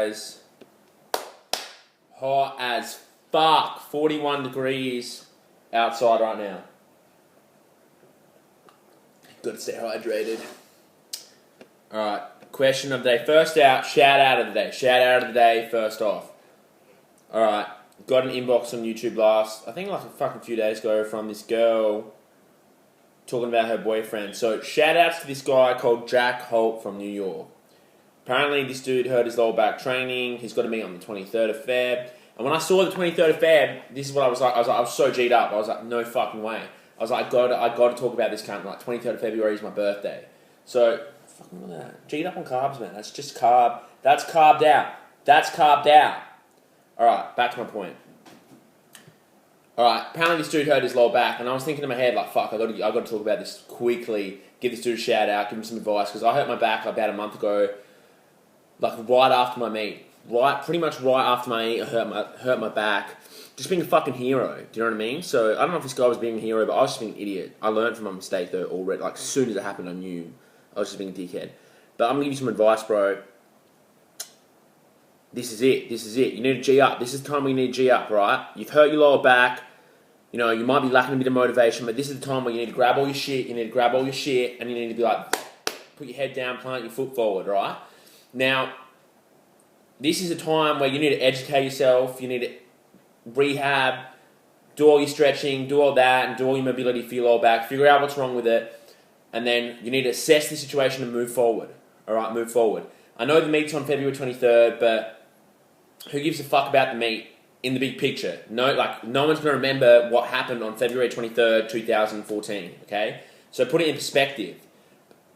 guys. Hot as fuck. 41 degrees outside right now. Gotta stay hydrated. Alright, question of the day. First out, shout out of the day. Shout out of the day, first off. Alright, got an inbox on YouTube I think like a fucking few days ago from this girl talking about her boyfriend. So, shout outs to this guy called Jack Holt from New York. Apparently, this dude hurt his lower back training. He's got to meet on the 23rd of Feb. And when I saw the 23rd of Feb, this is what I was like. I was so G'd up. I was like, no fucking way. I was like, I got to talk about this cunt. Like, 23rd of February is my birthday. So, fucking look at that. G'd up on carbs, man. That's just carb. That's carved out. That's carved out. Alright, back to my point. Alright, apparently this dude hurt his lower back, and I was thinking in my head, like, fuck, I got to talk about this quickly, give this dude a shout out, give him some advice, because I hurt my back about a month ago, like, right after my meet. Pretty much right after my meet, I hurt my back. Just being a fucking hero, do you know what I mean? So, I don't know if this guy was being a hero, but I was just being an idiot. I learned from my mistake, though, already. Like, as soon as it happened, I knew I was just being a dickhead. But I'm going to give you some advice, bro. This is it. You need to G up. This is the time we need to G up, right? You've hurt your lower back. You know, you might be lacking a bit of motivation, but this is the time where you need to grab all your shit, and you need to be like, put your head down, plant your foot forward, right? Now, this is a time where you need to educate yourself, you need to rehab, do all your stretching, do all that, and do all your mobility for your lower back, figure out what's wrong with it, and then you need to assess the situation and move forward, alright, move forward. I know the meet's on February 23rd, but who gives a fuck about the meet in the big picture? No one's going to remember what happened on February 23rd, 2014, okay? So put it in perspective.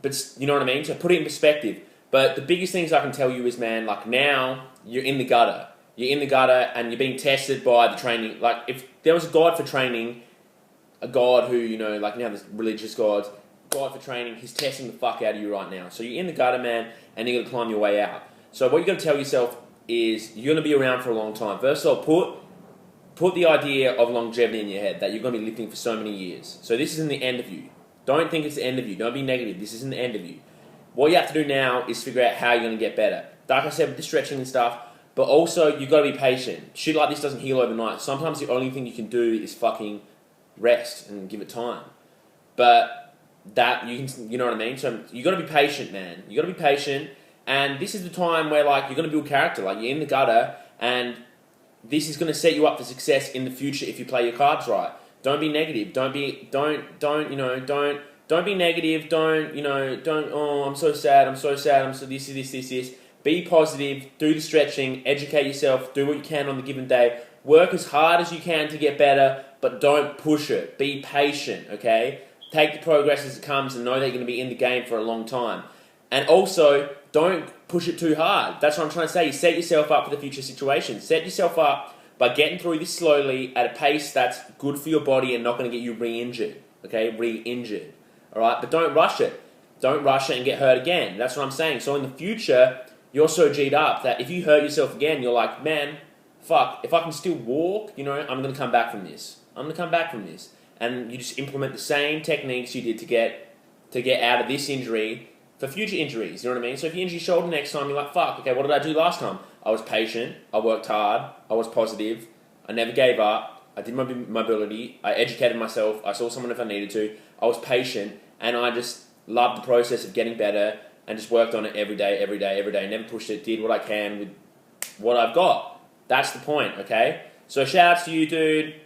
But you know what I mean? So put it in perspective. But the biggest things I can tell you is, man, like now you're in the gutter. You're in the gutter and you're being tested by the training. Like if there was a God for training, a God who, you know, like now there's religious gods, God for training, he's testing the fuck out of you right now. So you're in the gutter, man, and you're going to climb your way out. So what you got to tell yourself is you're going to be around for a long time. First of all, put the idea of longevity in your head, that you're going to be lifting for so many years. So this isn't the end of you. Don't think it's the end of you. Don't be negative. This isn't the end of you. What you have to do now is figure out how you're going to get better. Like I said, with the stretching and stuff, but also you've got to be patient. Shit like this doesn't heal overnight. Sometimes the only thing you can do is fucking rest and give it time. But that, you know what I mean? So you got to be patient, man. You got to be patient. And this is the time where, like, you're going to build character. Like, you're in the gutter, and this is going to set you up for success in the future if you play your cards right. Don't be negative. Don't be negative. Oh, I'm so sad. I'm so this. Be positive. Do the stretching. Educate yourself. Do what you can on the given day. Work as hard as you can to get better, but don't push it. Be patient, okay? Take the progress as it comes and know that you're going to be in the game for a long time. And also, don't push it too hard. That's what I'm trying to say. You set yourself up for the future situation. Set yourself up by getting through this slowly at a pace that's good for your body and not going to get you re-injured. Okay? Re-injured. Alright? But don't rush it. Don't rush it and get hurt again. That's what I'm saying. So in the future, you're so G'd up that if you hurt yourself again, you're like, man, fuck, if I can still walk, you know, I'm going to come back from this. And you just implement the same techniques you did to get out of this injury for future injuries, you know what I mean? So if you injure your shoulder next time, you're like, fuck, okay, what did I do last time? I was patient, I worked hard, I was positive, I never gave up, I did my mobility, I educated myself, I saw someone if I needed to, I was patient, and I just loved the process of getting better, and just worked on it every day, never pushed it, did what I can with what I've got. That's the point, okay? So shout outs to you, dude.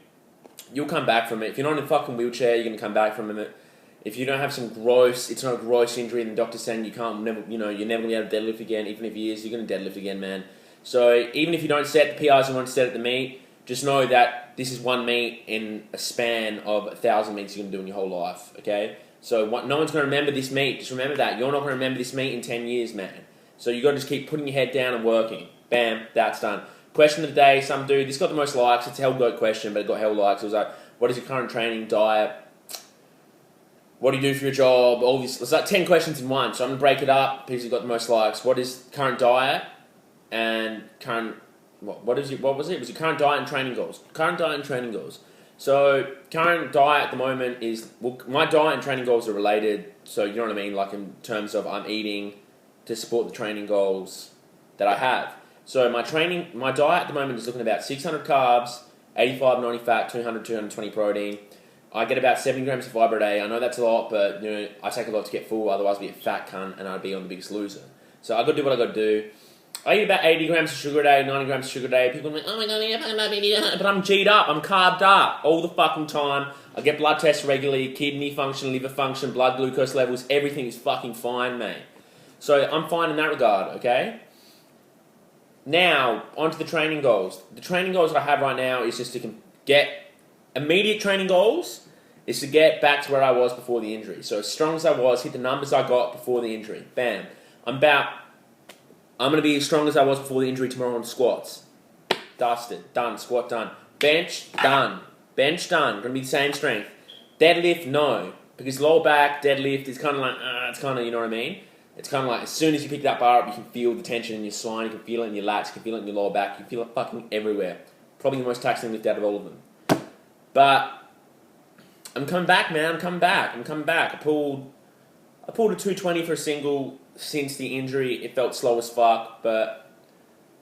You'll come back from it. If you're not in a fucking wheelchair, you're going to come back from it. If you don't have some it's not a gross injury, and the doctor's saying you're never going to be able to deadlift again, even if he is, you're going to deadlift again, man. So even if you don't set the PRs you want to set at the meet, just know that this is one meet in a span of 1,000 meets you're going to do in your whole life, okay? So no one's going to remember this meet. Just remember that. You're not going to remember this meet in 10 years, man. So you got to just keep putting your head down and working. Bam, that's done. Question of the day, some dude, this got the most likes. It's a hell goat question, but it got hell likes. It was like, what is your current training, diet? What do you do for your job? All this. It's like 10 questions in one. So I'm going to break it up because it got the most likes. What is current diet and current... What was it? It was your current diet and training goals. Current diet and training goals. So current diet at the moment is... Well, my diet and training goals are related. So you know what I mean? Like in terms of I'm eating to support the training goals that I have. So my diet at the moment is looking at about 600 carbs, 85, 90 fat, 200, 220 protein. I get about 70 grams of fibre a day. I know that's a lot, but I take a lot to get full. Otherwise, I'd be a fat cunt and I'd be on The Biggest Loser. So I got to do what I got to do. I eat about 80 grams of sugar a day, 90 grams of sugar a day. People are like, oh my god, you're fucking up, but I'm G'd up, I'm carved up all the fucking time. I get blood tests regularly, kidney function, liver function, blood glucose levels, everything is fucking fine, mate. So I'm fine in that regard, okay? Now, onto the training goals. The training goals that I have right now is just to get immediate training goals, is to get back to where I was before the injury. So as strong as I was, hit the numbers I got before the injury. Bam. I'm going to be as strong as I was before the injury tomorrow on squats. Dusted. Done. Squat done. Bench done. Bench done. Going to be the same strength. Deadlift, no. Because lower back, deadlift is kind of like, it's kind of, you know what I mean? It's kind of like, as soon as you pick that bar up, you can feel the tension in your spine, you can feel it in your lats, you can feel it in your lower back, you can feel it fucking everywhere. Probably the most taxing lift out of all of them. But I'm coming back, man. I'm coming back. I pulled a 220 for a single since the injury. It felt slow as fuck, but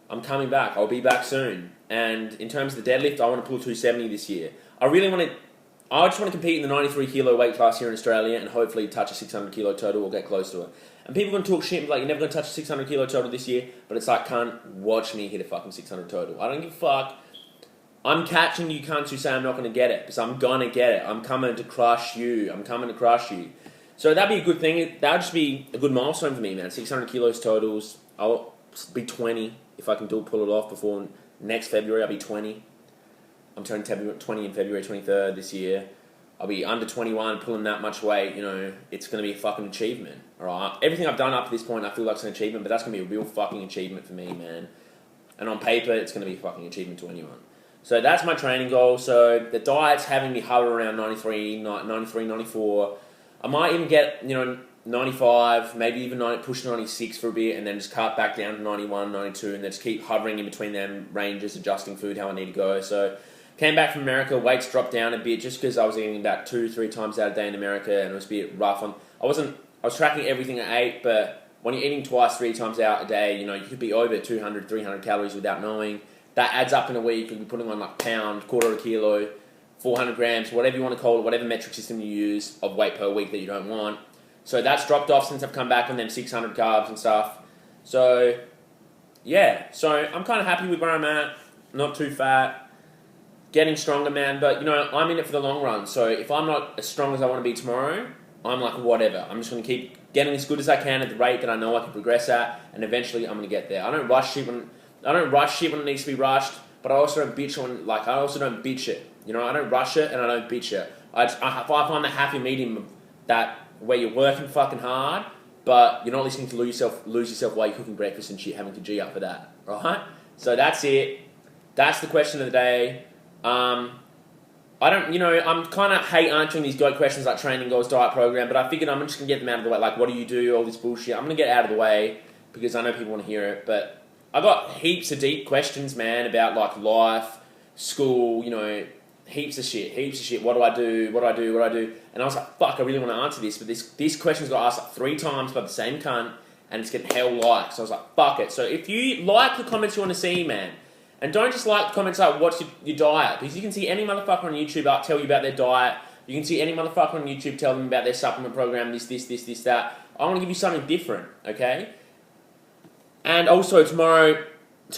I'm coming back. I'll be back soon. And in terms of the deadlift, I want to pull 270 this year. I just want to compete in the 93 kilo weight class here in Australia and hopefully touch a 600 kilo total or get close to it. And people are going to talk shit like, you're never going to touch a 600 kilo total this year, but it's like, cunt, watch me hit a fucking 600 total. I don't give a fuck. I'm catching you cunts who say I'm not going to get it, because I'm going to get it. I'm coming to crush you. So that'd be a good thing. That'd just be a good milestone for me, man. 600 kilos totals. I'll be 20 if I can pull it off before next February. I'll be 20. I'm turning 20 in February 23rd this year. I'll be under 21, pulling that much weight. It's going to be a fucking achievement. All right. Everything I've done up to this point, I feel like it's an achievement, but that's going to be a real fucking achievement for me, man. And on paper, it's going to be a fucking achievement to anyone. So that's my training goal. So the diet's having me hover around 93, 94. I might even get, 95, maybe even push 96 for a bit, and then just cut back down to 91, 92, and then just keep hovering in between them ranges, adjusting food how I need to go. So came back from America, weights dropped down a bit just because I was eating about 2-3 times out a day in America, and it was a bit rough. I was tracking everything I ate, but when you're eating 2-3 times out a day, you could be over 200, 300 calories without knowing. That adds up in a week. You'll be putting on like pound, quarter of a kilo, 400 grams, whatever you want to call it, whatever metric system you use of weight per week that you don't want. So that's dropped off since I've come back on them 600 carbs and stuff. So, yeah. So I'm kind of happy with where I'm at. Not too fat. Getting stronger, man. But, I'm in it for the long run. So if I'm not as strong as I want to be tomorrow, I'm like, whatever. I'm just going to keep getting as good as I can at the rate that I know I can progress at. And eventually I'm going to get there. I don't rush shit when it needs to be rushed. But I also don't bitch I also don't bitch it. I don't rush it and I don't bitch it. I find the happy medium that where you're working fucking hard, but you're not listening to lose yourself while you're cooking breakfast and shit, having to G up for that, right? So that's it. That's the question of the day. I'm kind of hate answering these GOAT questions like training goals, diet program, but I figured I'm just going to get them out of the way. Like, what do you do? All this bullshit. I'm going to get it out of the way because I know people want to hear it, but I got heaps of deep questions, man, about like life, school, heaps of shit. What do I do? And I was like, fuck, I really want to answer this, but this question's got asked like 3 times by the same cunt, and it's getting hell likes. So I was like, fuck it. So if you like the comments you want to see, man, and don't just like the comments like, what's your diet? Because you can see any motherfucker on YouTube tell you about their diet. You can see any motherfucker on YouTube tell them about their supplement program, this, that. I want to give you something different, okay? And also tomorrow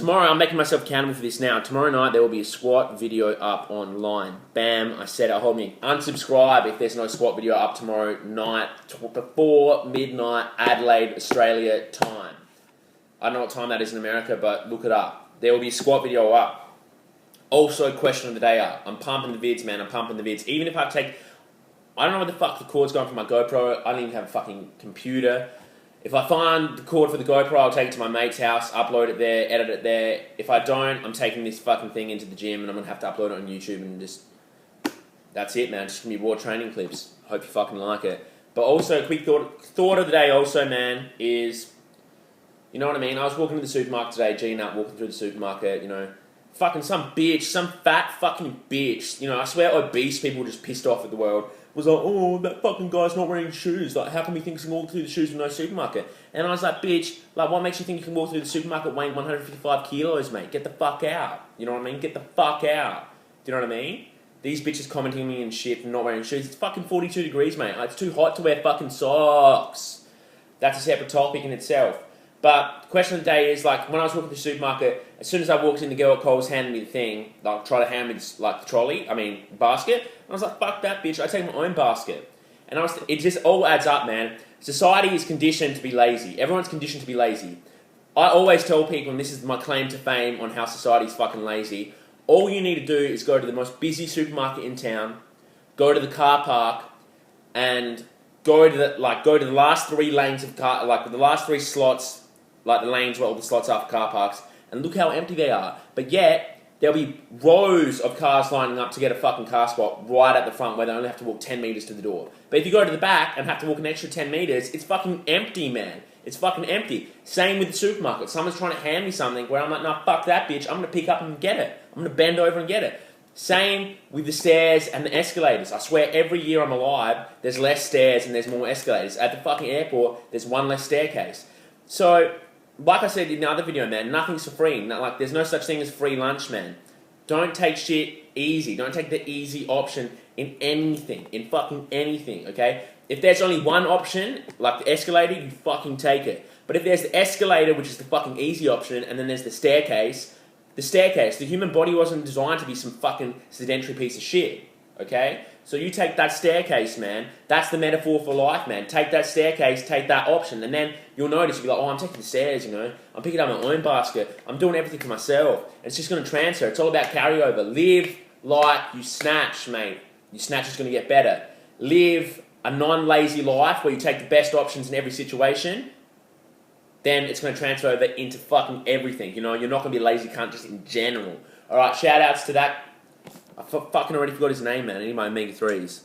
I'm making myself accountable for this now. Tomorrow night there will be a squat video up online. Bam, I said it. Hold me. Unsubscribe if there's no squat video up tomorrow night before midnight Adelaide, Australia time. I don't know what time that is in America, but look it up. There will be a squat video up. Also, question of the day up. I'm pumping the vids, man. Even if I don't know where the fuck the cord's going from my GoPro. I don't even have a fucking computer. If I find the cord for the GoPro, I'll take it to my mate's house, upload it there, edit it there. If I don't, I'm taking this fucking thing into the gym and I'm going to have to upload it on YouTube and just... That's it, man. Just going to be raw training clips. Hope you fucking like it. But also, quick thought of the day also, man, is... You know what I mean? I was walking to the supermarket today, G-Nut, walking through the supermarket, fucking some fat fucking bitch. I swear obese people are just pissed off at the world. was like, oh, that fucking guy's not wearing shoes. Like, how come he thinks he can walk through the shoes with no supermarket? And I was like, bitch, like, what makes you think you can walk through the supermarket weighing 155 kilos, mate? Get the fuck out. You know what I mean? Get the fuck out. Do you know what I mean? These bitches commenting me and shit for not wearing shoes. It's fucking 42 degrees, mate. It's too hot to wear fucking socks. That's a separate topic in itself. But the question of the day is, like, when I was walking to the supermarket, as soon as I walked in, the girl at Coles handed me the thing, like, try to hand me, like, the basket. And I was like, fuck that, bitch. I take my own basket. And it just all adds up, man. Society is conditioned to be lazy. Everyone's conditioned to be lazy. I always tell people, and this is my claim to fame on how society's fucking lazy, all you need to do is go to the most busy supermarket in town, go to the car park, and go to the last 3 lanes of car, like the last 3 slots, like the lanes where all the slots are for car parks, and look how empty they are. But yet, there'll be rows of cars lining up to get a fucking car spot right at the front where they only have to walk 10 metres to the door. But if you go to the back and have to walk an extra 10 metres, it's fucking empty, man. It's fucking empty. Same with the supermarket. Someone's trying to hand me something where I'm like, nah, fuck that, bitch. I'm going to pick up and get it. I'm going to bend over and get it. Same with the stairs and the escalators. I swear every year I'm alive, there's less stairs and there's more escalators. At the fucking airport, there's 1 less staircase. So, like I said in the other video, man, nothing's for free. Like, there's no such thing as free lunch, man. Don't take shit easy. Don't take the easy option in anything. In fucking anything, okay? If there's only one option, like the escalator, you fucking take it. But if there's the escalator, which is the fucking easy option, and then there's the staircase, the human body wasn't designed to be some fucking sedentary piece of shit, okay? So you take that staircase, man. That's the metaphor for life, man. Take that staircase, take that option, and then you'll notice, you'll be like, oh, I'm taking the stairs, you know. I'm picking up my own basket. I'm doing everything for myself. And it's just going to transfer. It's all about carryover. Live like you snatch, mate. Your snatch is going to get better. Live a non-lazy life where you take the best options in every situation. Then it's going to transfer over into fucking everything. You know, you're not going to be a lazy cunt just in general. Alright, shout outs to that. I fucking already forgot his name, man. I need my omega-3s.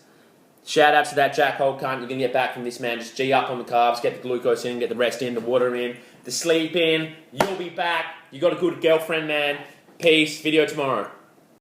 Shout out to that jackhole cunt. You're going to get back from this, man. Just G up on the carbs, get the glucose in, get the rest in, the water in, the sleep in. You'll be back. You got a good girlfriend, man. Peace. Video tomorrow.